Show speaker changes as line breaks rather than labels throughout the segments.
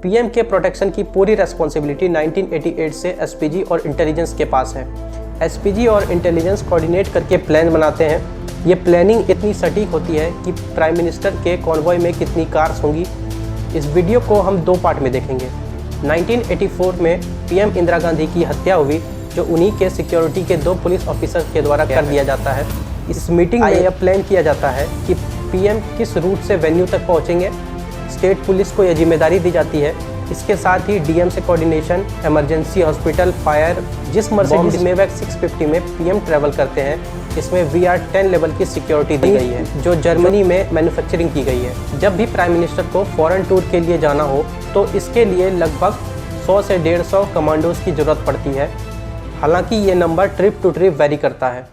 PM के protection की पूरी रेस्पॉन्सिबिलिटी 1988 से एसपीजी और इंटेलिजेंस के पास है। एसपीजी और इंटेलिजेंस कोऑर्डिनेट करके प्लान बनाते हैं। ये प्लानिंग इतनी सटीक होती है कि प्राइम मिनिस्टर के कॉन्वॉय में कितनी कार्स होंगी। इस वीडियो को हम दो पार्ट में देखेंगे। 1984 में पीएम इंदिरा गांधी की हत्या हुई, जो उन्हीं के सिक्योरिटी के 2 पुलिस ऑफिसर के द्वारा कर दिया जाता है। इस मीटिंग में यह प्लान किया जाता है कि पीएम किस रूट से वेन्यू तक पहुंचेंगे। स्टेट पुलिस को यह जिम्मेदारी दी जाती है। इसके साथ ही डीएम से कोऑर्डिनेशन, इमरजेंसी, हॉस्पिटल, फायर। जिस मर्सिडीज मेवैक 650 में पीएम ट्रैवल करते हैं, इसमें VR10 लेवल की सिक्योरिटी दी गई है, जो जर्मनी में मैन्युफैक्चरिंग की गई है। जब भी प्राइम मिनिस्टर को फॉरेन टूर के लिए जाना हो तो इसके लिए लगभग 100 से 150 कमांडोज की जरूरत पड़ती है। हालांकि ये number trip to trip vary करता है।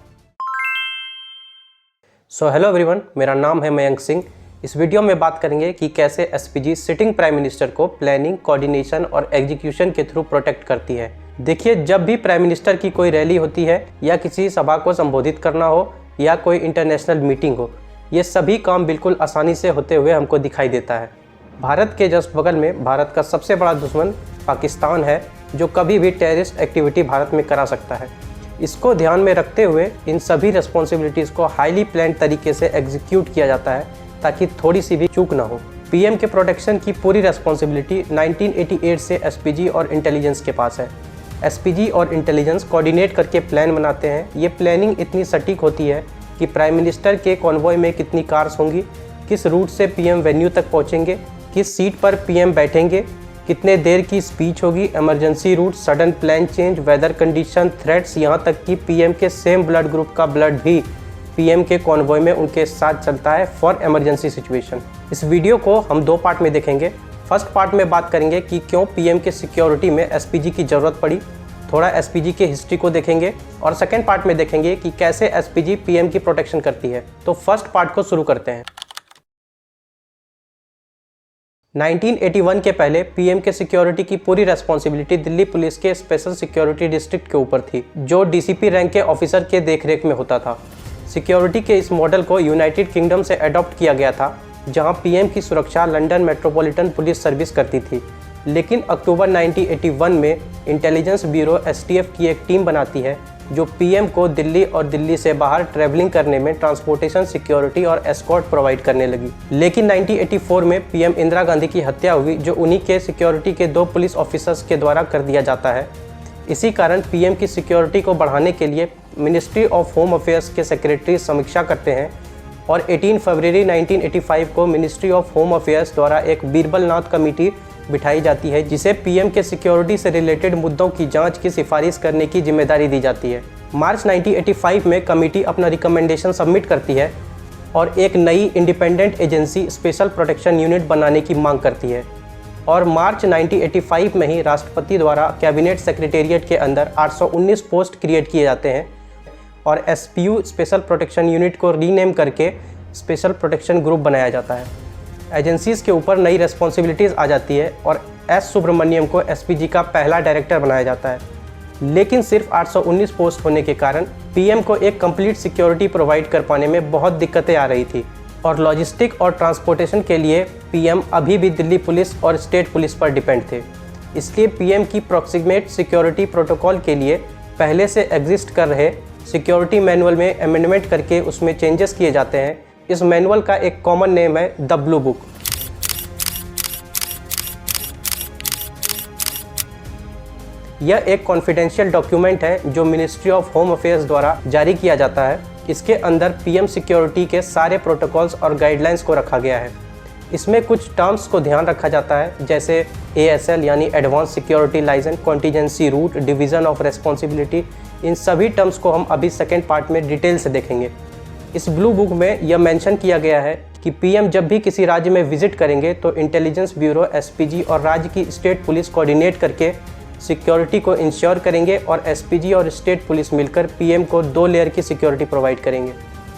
हेलो एवरीवन, मेरा नाम है मयंक सिंह। इस वीडियो में बात करेंगे कि कैसे एसपीजी सिटिंग प्राइम मिनिस्टर को प्लानिंग, कोऑर्डिनेशन और एग्जीक्यूशन के थ्रू प्रोटेक्ट करती है। देखिए, जब भी प्राइम मिनिस्टर की कोई रैली होती है या किसी सभा को संबोधित करना हो या कोई इंटरनेशनल मीटिंग हो, ये सभी काम बिल्कुल आसानी से होते हुए हमको दिखाई देता है। भारत के जस्ट बगल में भारत का सबसे बड़ा दुश्मन पाकिस्तान है, जो कभी भी टेररिस्ट एक्टिविटी भारत में करा सकता है। इसको ध्यान में रखते हुए इन सभी रिस्पॉन्सिबिलिटीज़ को हाईली प्लान्ड तरीके से एग्जीक्यूट किया जाता है, ताकि थोड़ी सी भी चूक ना हो। पीएम के प्रोटेक्शन की पूरी रेस्पॉन्सिबिलिटी 1988 से एसपीजी और इंटेलिजेंस के पास है। एसपीजी और इंटेलिजेंस कोऑर्डिनेट करके प्लान बनाते हैं। ये प्लानिंग इतनी सटीक होती है कि प्राइम मिनिस्टर के कॉन्वॉय में कितनी कार्स होंगी, किस रूट से पीएम वेन्यू तक पहुंचेंगे, किस सीट पर पीएम बैठेंगे, कितने देर की स्पीच होगी, emergency route, sudden plan change, weather condition, threats, यहाँ तक कि पीएम के सेम ब्लड ग्रुप का ब्लड भी पीएम के कॉन्वॉय में उनके साथ चलता है फॉर इमरजेंसी सिचुएशन। इस वीडियो को हम दो पार्ट में देखेंगे। फर्स्ट पार्ट में बात करेंगे कि क्यों पीएम के सिक्योरिटी में एसपीजी की ज़रूरत पड़ी, थोड़ा एसपीजी की हिस्ट्री को देखेंगे, और सेकेंड पार्ट में देखेंगे कि कैसे एसपीजी पीएम की प्रोटेक्शन करती है। तो फर्स्ट पार्ट को शुरू करते हैं। 1981 के पहले पीएम के सिक्योरिटी की पूरी रेस्पॉन्सिबिलिटी दिल्ली पुलिस के स्पेशल सिक्योरिटी डिस्ट्रिक्ट के ऊपर थी, जो डीसीपी रैंक के ऑफिसर के देखरेख में होता था। सिक्योरिटी के इस मॉडल को यूनाइटेड किंगडम से अडॉप्ट किया गया था, जहां पीएम की सुरक्षा लंदन मेट्रोपॉलिटन पुलिस सर्विस करती थी। लेकिन अक्टूबर 1981 में इंटेलिजेंस ब्यूरो एसटीएफ की एक टीम बनाती है, जो पीएम को दिल्ली और दिल्ली से बाहर ट्रैवलिंग करने में ट्रांसपोर्टेशन, सिक्योरिटी और एस्कॉर्ट प्रोवाइड करने लगी। लेकिन 1984 में पीएम इंदिरा गांधी की हत्या हुई, जो उन्हीं के सिक्योरिटी के 2 पुलिस ऑफिसर्स के द्वारा कर दिया जाता है। इसी कारण पीएम की सिक्योरिटी को बढ़ाने के लिए मिनिस्ट्री ऑफ होम अफेयर्स के सेक्रेटरी समीक्षा करते हैं, और 18 फरवरी 1985 को मिनिस्ट्री ऑफ होम अफेयर्स द्वारा एक बीरबल नाथ कमेटी बिठाई जाती है, जिसे पीएम के सिक्योरिटी से रिलेटेड मुद्दों की जांच की सिफारिश करने की जिम्मेदारी दी जाती है। मार्च 1985 में कमेटी अपना रिकमेंडेशन सबमिट करती है और एक नई independent agency special protection unit बनाने की मांग करती है, और मार्च 1985 में ही राष्ट्रपति द्वारा कैबिनेट सेक्रेटेरिएट के अंदर 819 पोस्ट क्रिएट किए जाते हैं, और एसपीयू स्पेशल प्रोटेक्शन यूनिट को रीनेम करके स्पेशल प्रोटेक्शन ग्रुप बनाया जाता है। एजेंसीज़ के ऊपर नई रेस्पॉन्सिबिलिटीज़ आ जाती है, और एस सुब्रमण्यम को एसपीजी का पहला डायरेक्टर बनाया जाता है। लेकिन सिर्फ 819 पोस्ट होने के कारण पीएम को एक कंप्लीट सिक्योरिटी प्रोवाइड कर पाने में बहुत दिक्कतें आ रही थी, और लॉजिस्टिक और ट्रांसपोर्टेशन के लिए पीएम अभी भी दिल्ली पुलिस और स्टेट पुलिस पर डिपेंड थे। इसलिए पीएम की प्रॉक्सिमेट सिक्योरिटी प्रोटोकॉल के लिए पहले से एग्जिस्ट कर रहे सिक्योरिटी मैनुअल में अमेंडमेंट करके उसमें चेंजेस किए जाते हैं। इस मैनुअल का एक कॉमन नेम है द ब्लू बुक। यह एक कॉन्फिडेंशियल डॉक्यूमेंट है, जो मिनिस्ट्री ऑफ होम अफेयर्स द्वारा जारी किया जाता है। इसके अंदर पीएम सिक्योरिटी के सारे प्रोटोकॉल्स और गाइडलाइंस को रखा गया है। इसमें कुछ टर्म्स को ध्यान रखा जाता है, जैसे ASL यानी advance security licence, contingency route, division of responsibility. इन सभी टर्म्स को हम अभी सेकेंड पार्ट में डिटेल से देखेंगे। इस ब्लू बुक में यह मेंशन किया गया है कि पीएम जब भी किसी राज्य में विजिट करेंगे तो इंटेलिजेंस ब्यूरो, एसपीजी और राज्य की स्टेट पुलिस कोऑर्डिनेट करके सिक्योरिटी को इंश्योर करेंगे, और एसपीजी और स्टेट पुलिस मिलकर पीएम को 2 लेयर की सिक्योरिटी प्रोवाइड करेंगे।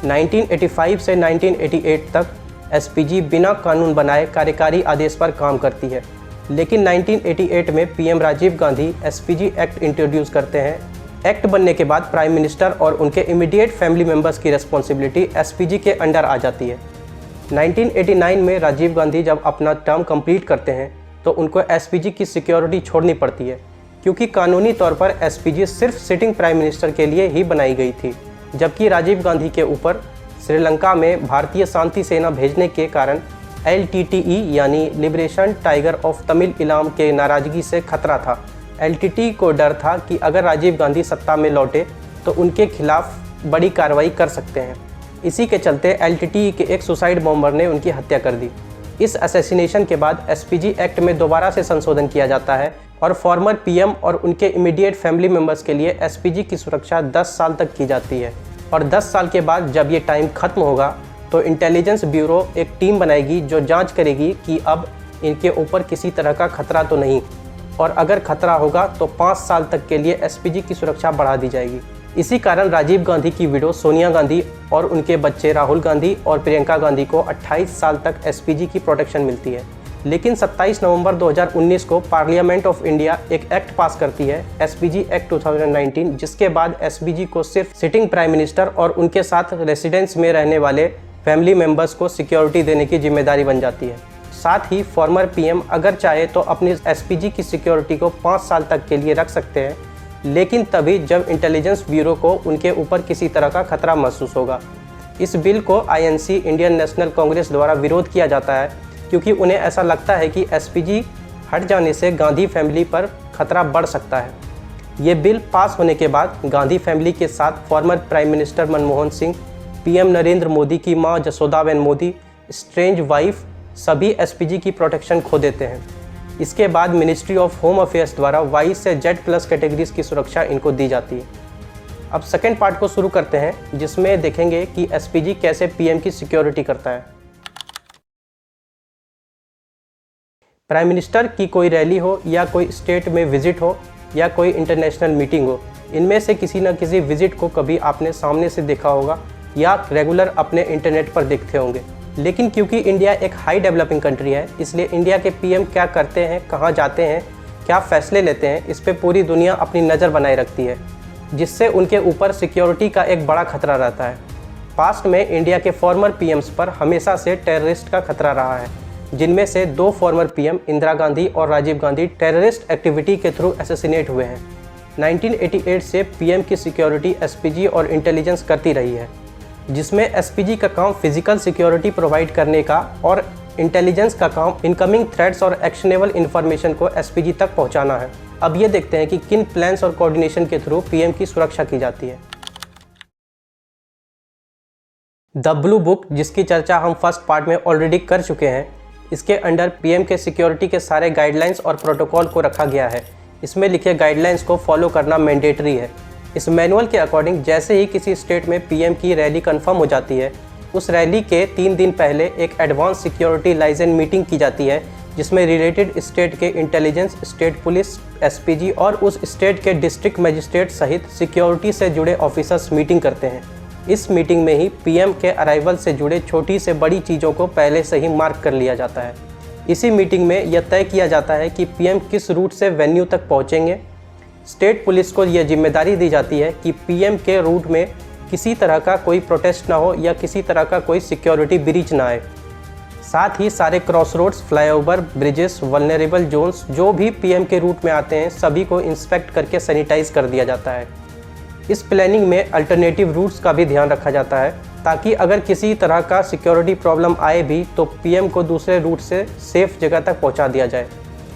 1985 से 1988 तक एसपीजी बिना कानून बनाए कार्यकारी आदेश पर काम करती है। लेकिन 1988 में PM Rajiv Gandhi SPG act introduce करते हैं। एक्ट बनने के बाद प्राइम मिनिस्टर और उनके इमीडिएट फैमिली मेंबर्स की रेस्पॉन्सिबिलिटी एसपीजी के अंडर आ जाती है। 1989 में राजीव गांधी जब अपना टर्म कंप्लीट करते हैं तो उनको एसपीजी की सिक्योरिटी छोड़नी पड़ती है, क्योंकि कानूनी तौर पर एसपीजी सिर्फ सिटिंग प्राइम मिनिस्टर के लिए ही बनाई गई थी। जबकि राजीव गांधी के ऊपर श्रीलंका में भारतीय शांति सेना भेजने के कारण LTTE यानी liberation tiger of Tamil Ilam के नाराजगी से खतरा था। LTTE को डर था कि अगर राजीव गांधी सत्ता में लौटे तो उनके खिलाफ बड़ी कार्रवाई कर सकते हैं। इसी के चलते LTTE के एक सुसाइड बॉम्बर ने उनकी हत्या कर दी। इस असैसिनेशन के बाद एसपीजी एक्ट में दोबारा से संशोधन किया जाता है और फॉर्मर पीएम और उनके इमीडिएट फैमिली मेंबर्स के लिए एसपीजी की सुरक्षा 10 साल तक की जाती है। और 10 साल के बाद जब ये टाइम खत्म होगा तो इंटेलिजेंस ब्यूरो एक टीम बनाएगी जो जांच करेगी कि अब इनके ऊपर किसी तरह का खतरा तो नहीं, और अगर खतरा होगा तो 5 साल तक के लिए एसपीजी की सुरक्षा बढ़ा दी जाएगी। इसी कारण राजीव गांधी की विडो सोनिया गांधी और उनके बच्चे राहुल गांधी और प्रियंका गांधी को 28 साल तक एसपीजी की प्रोटेक्शन मिलती है। लेकिन 27 नवंबर 2019 को पार्लियामेंट ऑफ इंडिया एक एक्ट पास करती है, एसपीजी एक्ट 2019, जिसके बाद एसपीजी को सिर्फ सिटिंग प्राइम मिनिस्टर और उनके साथ रेसिडेंस में रहने वाले फैमिली मेंबर्स को सिक्योरिटी देने की जिम्मेदारी बन जाती है। साथ ही फॉर्मर पीएम अगर चाहे तो अपनी एसपीजी की सिक्योरिटी को 5 साल तक के लिए रख सकते हैं, लेकिन तभी जब इंटेलिजेंस ब्यूरो को उनके ऊपर किसी तरह का खतरा महसूस होगा। इस बिल को INC इंडियन नेशनल कांग्रेस द्वारा विरोध किया जाता है, क्योंकि उन्हें ऐसा लगता है कि एसपीजी हट जाने से गांधी फैमिली पर खतरा बढ़ सकता है। ये बिल पास होने के बाद गांधी फैमिली के साथ former prime minister Manmohan Singh, PM Narendra Modi की मां जसोदाबेन मोदी, स्ट्रेंज वाइफ सभी एसपीजी की प्रोटेक्शन खो देते हैं। इसके बाद मिनिस्ट्री ऑफ होम अफेयर्स द्वारा Y से Z+ कैटेगरीज की सुरक्षा इनको दी जाती है। अब सेकेंड पार्ट को शुरू करते हैं, जिसमें देखेंगे कि एसपीजी कैसे पीएम की सिक्योरिटी करता है। प्राइम मिनिस्टर की कोई रैली हो या कोई स्टेट में विजिट हो या कोई इंटरनेशनल मीटिंग हो, इनमें से किसी न किसी विजिट को कभी आपने सामने से देखा होगा या रेगुलर अपने इंटरनेट पर देखते होंगे। लेकिन क्योंकि इंडिया एक हाई डेवलपिंग कंट्री है, इसलिए इंडिया के पीएम क्या करते हैं, कहाँ जाते हैं, क्या फ़ैसले लेते हैं, इस पे पूरी दुनिया अपनी नज़र बनाए रखती है, जिससे उनके ऊपर सिक्योरिटी का एक बड़ा खतरा रहता है। पास्ट में इंडिया के फॉर्मर पीएम्स पर हमेशा से टेररिस्ट का खतरा रहा है, जिनमें से 2 फॉर्मर पीएम इंदिरा गांधी और राजीव गांधी टेररिस्ट एक्टिविटी के थ्रू असैसिनेट हुए हैं। 1988 से पीएम की सिक्योरिटी एसपीजी और इंटेलिजेंस करती रही है, जिसमें एसपीजी का काम फिजिकल सिक्योरिटी प्रोवाइड करने का और इंटेलिजेंस का काम इनकमिंग थ्रेट्स और एक्शनेबल इंफॉर्मेशन को एसपीजी तक पहुंचाना है। अब ये देखते हैं कि किन प्लान्स और कोऑर्डिनेशन के थ्रू पीएम की सुरक्षा की जाती है। द ब्लू बुक, जिसकी चर्चा हम फर्स्ट पार्ट में ऑलरेडी कर चुके हैं, इसके अंडर पीएम के सिक्योरिटी के सारे गाइडलाइंस और प्रोटोकॉल को रखा गया है। इसमें लिखे गाइडलाइंस को फॉलो करना मैंडेटरी है। इस मैनुअल के अकॉर्डिंग जैसे ही किसी स्टेट में पीएम की रैली कंफर्म हो जाती है, उस रैली के 3 दिन पहले एक एडवांस सिक्योरिटी लाइजन मीटिंग की जाती है, जिसमें रिलेटेड स्टेट के इंटेलिजेंस, स्टेट पुलिस, एसपीजी और उस स्टेट के डिस्ट्रिक्ट मजिस्ट्रेट सहित सिक्योरिटी से जुड़े ऑफिसर्स मीटिंग करते हैं। इस मीटिंग में ही पीएम के अराइवल से जुड़े छोटी से बड़ी चीज़ों को पहले से ही मार्क कर लिया जाता है। इसी मीटिंग में यह तय किया जाता है कि पीएम किस रूट से वेन्यू तक पहुंचेंगे। स्टेट पुलिस को यह जिम्मेदारी दी जाती है कि पीएम के रूट में किसी तरह का कोई प्रोटेस्ट ना हो या किसी तरह का कोई सिक्योरिटी ब्रीच ना आए। साथ ही सारे cross roads, flyover, bridges, vulnerable zones जो भी पीएम के रूट में आते हैं, सभी को इंस्पेक्ट करके सैनिटाइज कर दिया जाता है। इस प्लानिंग में अल्टरनेटिव रूट्स का भी ध्यान रखा जाता है, ताकि अगर किसी तरह का सिक्योरिटी प्रॉब्लम आए भी तो पीएम को दूसरे रूट से सेफ जगह तक पहुंचा दिया जाए।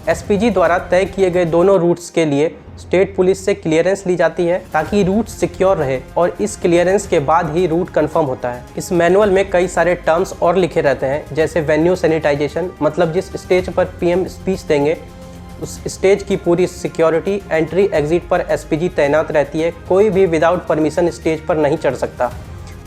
एसपीजी द्वारा तय किए गए दोनों रूट्स के लिए स्टेट पुलिस से क्लियरेंस ली जाती है, ताकि रूट सिक्योर रहे, और इस क्लियरेंस के बाद ही रूट कंफर्म होता है। इस मैनुअल में कई सारे टर्म्स और लिखे रहते हैं, जैसे वेन्यू सैनिटाइजेशन, मतलब जिस स्टेज पर पीएम स्पीच देंगे उस स्टेज की पूरी सिक्योरिटी, एंट्री एग्जिट पर एसपीजी तैनात रहती है, कोई भी विदाउट परमिशन स्टेज पर नहीं चढ़ सकता।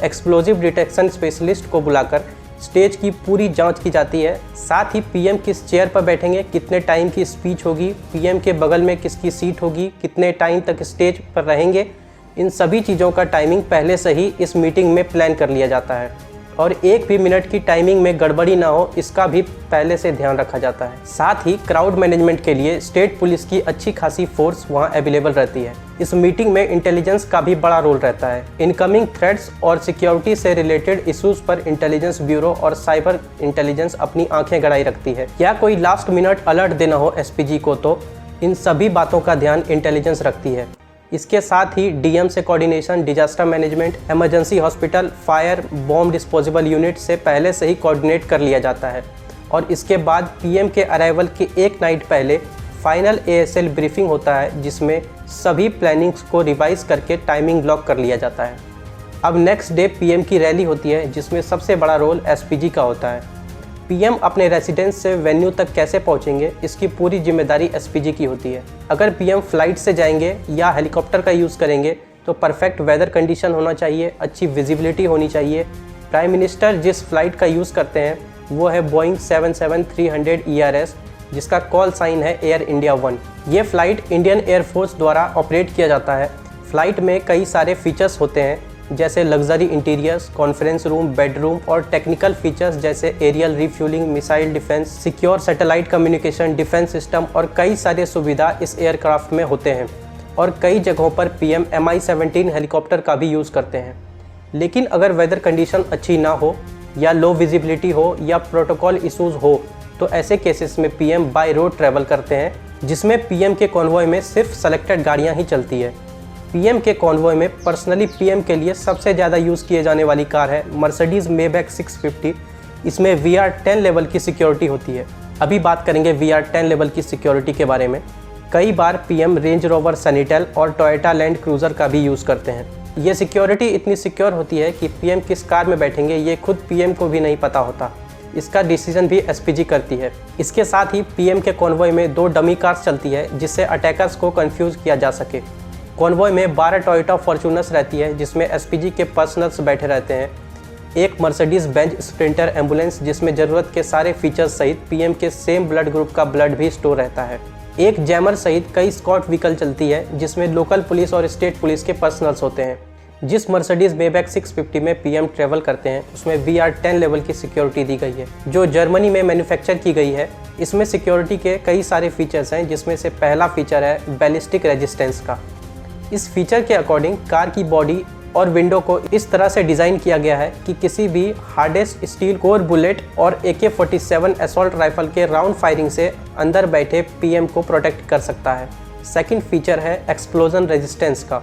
एक्सप्लोजिव डिटेक्शन स्पेशलिस्ट को बुलाकर स्टेज की पूरी जांच की जाती है। साथ ही पीएम किस चेयर पर बैठेंगे, कितने टाइम की स्पीच होगी, पीएम के बगल में किसकी सीट होगी, कितने टाइम तक स्टेज पर रहेंगे, इन सभी चीज़ों का टाइमिंग पहले से ही इस मीटिंग में प्लान कर लिया जाता है। और एक भी मिनट की टाइमिंग में गड़बड़ी ना हो, इसका भी पहले से ध्यान रखा जाता है। साथ ही क्राउड मैनेजमेंट के लिए स्टेट पुलिस की अच्छी खासी फोर्स वहां अवेलेबल रहती है। इस मीटिंग में इंटेलिजेंस का भी बड़ा रोल रहता है। इनकमिंग थ्रेट्स और सिक्योरिटी से रिलेटेड इश्यूज पर इंटेलिजेंस ब्यूरो और साइबर इंटेलिजेंस अपनी आंखें गड़ाई रखती है। क्या कोई लास्ट मिनट अलर्ट देना हो एसपीजी को, तो इन सभी बातों का ध्यान इंटेलिजेंस रखती है। इसके साथ ही डीएम से coordination, disaster management, emergency hospital, fire, bomb disposable unit से पहले से ही कोऑर्डिनेट कर लिया जाता है और इसके बाद पीएम के अराइवल के एक नाइट पहले फाइनल एएसएल ब्रीफिंग होता है, जिसमें सभी प्लानिंग्स को रिवाइज करके टाइमिंग ब्लॉक कर लिया जाता है। अब नेक्स्ट डे पीएम की रैली होती है, जिसमें सबसे बड़ा रोल एसपीजी का होता है। पीएम अपने रेसिडेंस से वेन्यू तक कैसे पहुंचेंगे, इसकी पूरी जिम्मेदारी एसपीजी की होती है। अगर पीएम फ्लाइट से जाएंगे या हेलीकॉप्टर का यूज़ करेंगे तो परफेक्ट वेदर कंडीशन होना चाहिए, अच्छी विजिबिलिटी होनी चाहिए। प्राइम मिनिस्टर जिस फ्लाइट का यूज़ करते हैं वो है बोइंग 77300 ERS, जिसका कॉल साइन है एयर इंडिया 1। ये फ़्लाइट इंडियन एयरफोर्स द्वारा ऑपरेट किया जाता है। फ़्लाइट में कई सारे फीचर्स होते हैं, जैसे luxury interiors, conference room, bedroom और टेक्निकल फीचर्स जैसे aerial refuelling, missile defence, secure satellite communication, defence system और कई सारे सुविधा इस एयरक्राफ्ट में होते हैं। और कई जगहों पर पीएम MI-17 हेलीकॉप्टर का भी यूज़ करते हैं। लेकिन अगर वेदर कंडीशन अच्छी ना हो या लो विजिबिलिटी हो या प्रोटोकॉल इशूज़ हो तो ऐसे केसेस में पीएम बाय रोड ट्रैवल करते हैं, जिसमें पीएम के कॉन्वॉय में सिर्फ सेलेक्टेड गाड़ियाँ ही चलती है। पीएम के कॉन्वॉय में पर्सनली पीएम के लिए सबसे ज़्यादा यूज़ किए जाने वाली कार है मर्सिडीज़ मेबैक 650। इसमें VR10 लेवल की सिक्योरिटी होती है। अभी बात करेंगे VR10 लेवल की सिक्योरिटी के बारे में। कई बार पीएम रेंज रोवर सैनिटल और टोयोटा लैंड क्रूज़र का भी यूज़ करते हैं। ये सिक्योरिटी इतनी सिक्योर होती है कि पीएम किस कार में बैठेंगे ये खुद पीएम को भी नहीं पता होता। इसका डिसीजन भी एसपीजी करती है। इसके साथ ही पीएम के कॉन्वॉय में 2 डमी कार्स चलती है, जिससे अटैकर्स को कंफ्यूज किया जा सके। कॉन्वॉय में 12 टोयोटा फॉर्च्यूनर्स रहती है, जिसमें एसपीजी के पर्सनल्स बैठे रहते हैं। एक मर्सिडीज़ बेंज स्प्रिंटर एम्बुलेंस, जिसमें ज़रूरत के सारे फीचर्स सहित पीएम के सेम ब्लड ग्रुप का ब्लड भी स्टोर रहता है। एक जैमर सहित कई स्कॉट व्हीकल चलती है, जिसमें लोकल पुलिस और स्टेट पुलिस के पर्सनल्स होते हैं। जिस मर्सिडीज़ मेबैक 650 में पीएम ट्रैवल करते हैं उसमें VR10 लेवल की सिक्योरिटी दी गई है, जो जर्मनी में मैन्युफैक्चर की गई है। इसमें सिक्योरिटी के कई सारे फीचर्स हैं, जिसमें से पहला फीचर है बैलिस्टिक रेजिस्टेंस का। इस फीचर के अकॉर्डिंग कार की बॉडी और विंडो को इस तरह से डिज़ाइन किया गया है कि किसी भी हार्डेस्ट स्टील कोर बुलेट और AK-47 असॉल्ट राइफल के राउंड फायरिंग से अंदर बैठे पीएम को प्रोटेक्ट कर सकता है। सेकंड फीचर है एक्सप्लोजन रेजिस्टेंस का।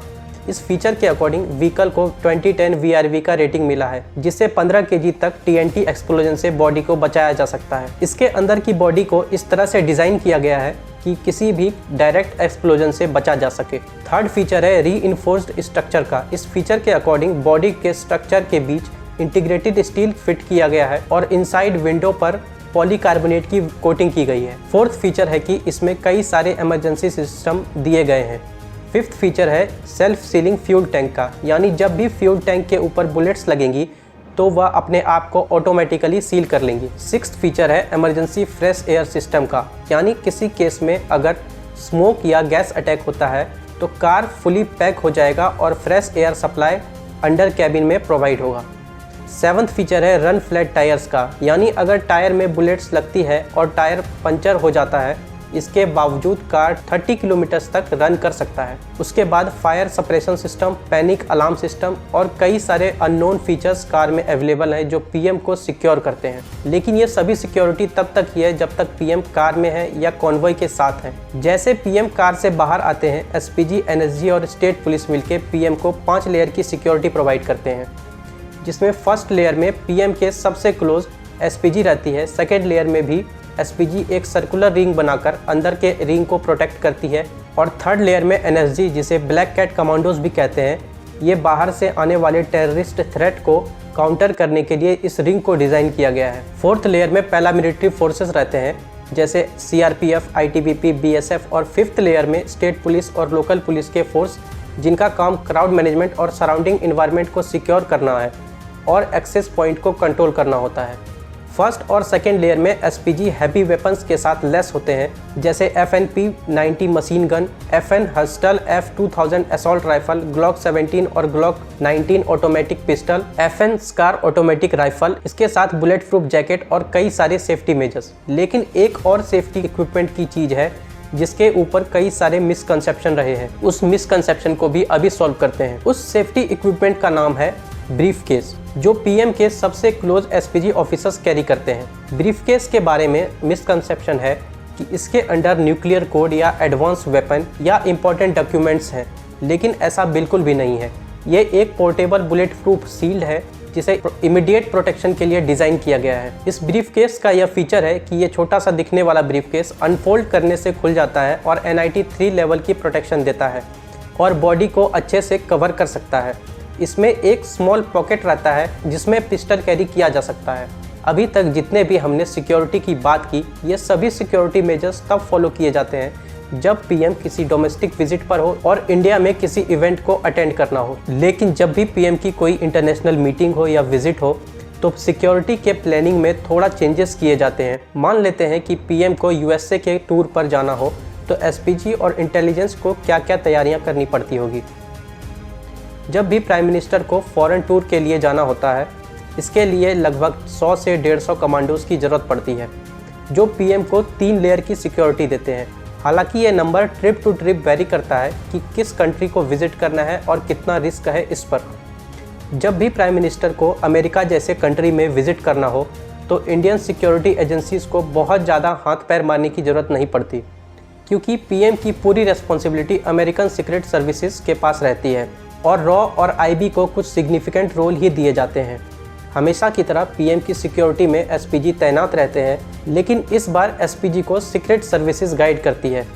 इस फीचर के अकॉर्डिंग व्हीकल को 2010 VRV का रेटिंग मिला है, जिससे 15 kg तक TNT एक्सप्लोजन से बॉडी को बचाया जा सकता है। इसके अंदर की बॉडी को इस तरह से डिज़ाइन किया गया है कि किसी भी डायरेक्ट एक्सप्लोजन से बचा जा सके। थर्ड फीचर है रीइंफोर्स्ड स्ट्रक्चर का। इस फीचर के अकॉर्डिंग बॉडी के स्ट्रक्चर के बीच इंटीग्रेटेड स्टील फिट किया गया है और इनसाइड विंडो पर पॉलीकार्बोनेट की कोटिंग की गई है। फोर्थ फीचर है कि इसमें कई सारे इमरजेंसी सिस्टम दिए गए हैं। फिफ्थ फीचर है सेल्फ सीलिंग फ्यूल टैंक का, यानी जब भी फ्यूल टैंक के ऊपर बुलेट्स लगेंगी तो वह अपने आप को ऑटोमेटिकली सील कर लेंगी। सिक्स्थ फीचर है इमरजेंसी फ्रेश एयर सिस्टम का, यानी किसी केस में अगर स्मोक या गैस अटैक होता है तो कार फुली पैक हो जाएगा और fresh air supply under cabin में प्रोवाइड होगा। सेवंथ फीचर है रन फ्लैट टायर्स का, यानी अगर टायर में बुलेट्स लगती है और टायर पंचर हो जाता है, इसके बावजूद कार 30 किलोमीटर तक रन कर सकता है। उसके बाद fire suppression system, panic alarm system और कई सारे अननोन फीचर्स कार में अवेलेबल हैं जो पीएम को सिक्योर करते हैं। लेकिन ये सभी सिक्योरिटी तब तक ही है जब तक पीएम कार में है या कॉन्वॉय के साथ है। जैसे पीएम कार से बाहर आते हैं, एसपीजी, एनएसजी और स्टेट पुलिस मिलकर पीएम को 5 लेयर की सिक्योरिटी प्रोवाइड करते हैं, जिसमें फर्स्ट लेयर में पीएम के सबसे क्लोज एसपीजी रहती है। सेकेंड लेयर में भी एसपीजी एक सर्कुलर रिंग बनाकर अंदर के रिंग को प्रोटेक्ट करती है और थर्ड लेयर में एनएसजी, जिसे ब्लैक कैट कमांडोज भी कहते हैं, ये बाहर से आने वाले टेररिस्ट थ्रेट को काउंटर करने के लिए इस रिंग को डिज़ाइन किया गया है। फोर्थ लेयर में पैरामिलिट्री फोर्सेस रहते हैं, जैसे सीआरपीएफ, आईटीबीपी, बीएसएफ और फिफ्थ लेयर में स्टेट पुलिस और लोकल पुलिस के फोर्स, जिनका काम क्राउड मैनेजमेंट और सराउंडिंग इन्वायरमेंट को सिक्योर करना है और एक्सेस पॉइंट को कंट्रोल करना होता है। फर्स्ट और सेकेंड लेयर में एसपीजी हैवी वेपन्स के साथ लेस होते हैं, जैसे FN-P90 machine gun, FN hostel F2000 assault rifle, Glock 17 और Glock 19 automatic pistol, FN scar automatic rifle, इसके साथ बुलेट प्रूफ जैकेट और कई सारे सेफ्टी मेजर्स। लेकिन एक और सेफ्टी इक्विपमेंट की चीज़ है जिसके ऊपर कई सारे मिसकंसेप्शन रहे हैं, उस मिसकंसेप्शन को भी अभी सॉल्व करते हैं। उस सेफ्टी इक्विपमेंट का नाम है ब्रीफ केस, जो पीएम के सबसे क्लोज एसपीजी ऑफिसर्स कैरी करते हैं। ब्रीफ केस के बारे में मिसकंसेप्शन है कि इसके अंदर न्यूक्लियर कोड या एडवांस वेपन या इंपॉर्टेंट डॉक्यूमेंट्स हैं, लेकिन ऐसा बिल्कुल भी नहीं है। ये एक पोर्टेबल बुलेट प्रूफ शील्ड है जिसे इमीडिएट प्रोटेक्शन के लिए डिज़ाइन किया गया है। इस ब्रीफ केस का यह फीचर है कि ये छोटा सा दिखने वाला ब्रीफ केस अनफोल्ड करने से खुल जाता है और NIT 3 लेवल की प्रोटेक्शन देता है और बॉडी को अच्छे से कवर कर सकता है। इसमें एक स्मॉल पॉकेट रहता है जिसमें पिस्टल कैरी किया जा सकता है। अभी तक जितने भी हमने सिक्योरिटी की बात की, ये सभी सिक्योरिटी मेजर्स तब फॉलो किए जाते हैं जब पीएम किसी डोमेस्टिक विजिट पर हो और इंडिया में किसी इवेंट को अटेंड करना हो। लेकिन जब भी पीएम की कोई इंटरनेशनल मीटिंग हो या विजिट हो तो सिक्योरिटी के प्लानिंग में थोड़ा चेंजेस किए जाते हैं। मान लेते हैं कि पीएम को USA के टूर पर जाना हो तो एसपीजी और इंटेलिजेंस को क्या क्या तैयारियां करनी पड़ती होगी। जब भी प्राइम मिनिस्टर को फॉरेन टूर के लिए जाना होता है, इसके लिए लगभग 100 से 150 कमांडोज की ज़रूरत पड़ती है, जो पीएम को 3 लेयर की सिक्योरिटी देते हैं। हालांकि ये number trip to trip vary करता है कि किस कंट्री को विजिट करना है और कितना रिस्क है इस पर। जब भी प्राइम मिनिस्टर को अमेरिका जैसे कंट्री में विजिट करना हो तो इंडियन सिक्योरिटी एजेंसीज को बहुत ज़्यादा हाथ पैर मारने की ज़रूरत नहीं पड़ती, क्योंकि पीएम की पूरी रिस्पॉन्सिबिलिटी अमेरिकन सीक्रेट सर्विसेज के पास रहती है और रॉ और IB को कुछ सिग्निफिकेंट रोल ही दिए जाते हैं। हमेशा की तरह पीएम की सिक्योरिटी में एसपीजी तैनात रहते हैं, लेकिन इस बार एसपीजी को सीक्रेट सर्विसेज गाइड करती है।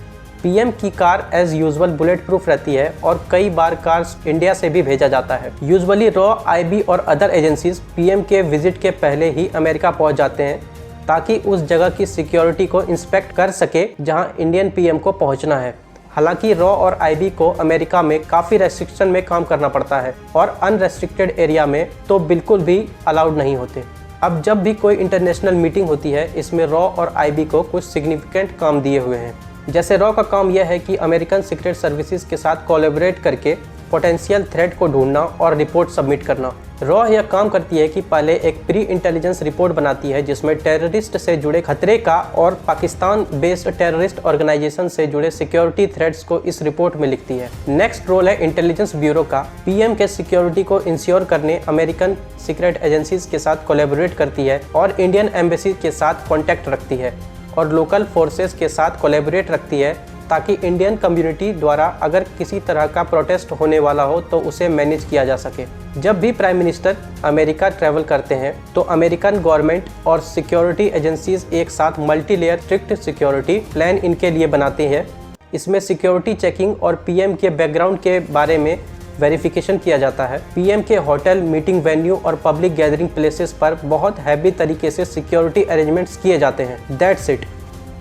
पीएम की car as usual bullet proof रहती है और कई बार कार्स इंडिया से भी भेजा जाता है। यूजुअली रॉ, IB और अदर एजेंसीज पीएम के विजिट के पहले ही अमेरिका पहुंच जाते हैं ताकि उस जगह की सिक्योरिटी को इंस्पेक्ट कर सके जहां इंडियन पीएम को पहुंचना है। हालांकि रॉ और IB को अमेरिका में काफ़ी रेस्ट्रिक्शन में काम करना पड़ता है और अनरेस्ट्रिक्टेड एरिया में तो बिल्कुल भी अलाउड नहीं होते। अब जब भी कोई इंटरनेशनल मीटिंग होती है, इसमें रॉ और IB को कुछ सिग्निफिकेंट काम दिए हुए हैं। जैसे रॉ का काम यह है कि अमेरिकन सीक्रेट सर्विसेज के साथ कोलैबोरेट करके पोटेंशियल थ्रेट को ढूंढना और रिपोर्ट सबमिट करना। रॉ यह काम करती है कि पहले एक प्री इंटेलिजेंस रिपोर्ट बनाती है जिसमें टेररिस्ट से जुड़े खतरे का और पाकिस्तान बेस्ड टेररिस्ट ऑर्गेनाइजेशन से जुड़े सिक्योरिटी थ्रेट्स को इस रिपोर्ट में लिखती है। नेक्स्ट रोल है इंटेलिजेंस ब्यूरो का। पीएम के सिक्योरिटी को इंश्योर करने अमेरिकन सीक्रेट एजेंसीज के साथ कोलैबोरेट करती है और इंडियन एम्बेसी के साथ कॉन्टैक्ट रखती है और लोकल फोर्सेस के साथ कोलैबोरेट रखती है ताकि इंडियन कम्युनिटी द्वारा अगर किसी तरह का प्रोटेस्ट होने वाला हो तो उसे मैनेज किया जा सके। जब भी प्राइम मिनिस्टर अमेरिका ट्रैवल करते हैं तो अमेरिकन गवर्नमेंट और सिक्योरिटी एजेंसीज एक साथ multi layer strict security plan इनके लिए बनाते हैं। इसमें सिक्योरिटी चेकिंग और पीएम के बैकग्राउंड के बारे में वेरिफिकेशन किया जाता है। पीएम के होटल, मीटिंग वेन्यू और पब्लिक गैदरिंग प्लेसेस पर बहुत हैवी तरीके से सिक्योरिटी अरेंजमेंट्स किए जाते हैं। That's it.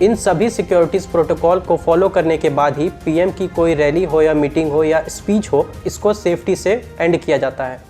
इन सभी सिक्योरिटीज़ प्रोटोकॉल को फॉलो करने के बाद ही पीएम की कोई रैली हो या मीटिंग हो या स्पीच हो, इसको सेफ्टी से एंड किया जाता है।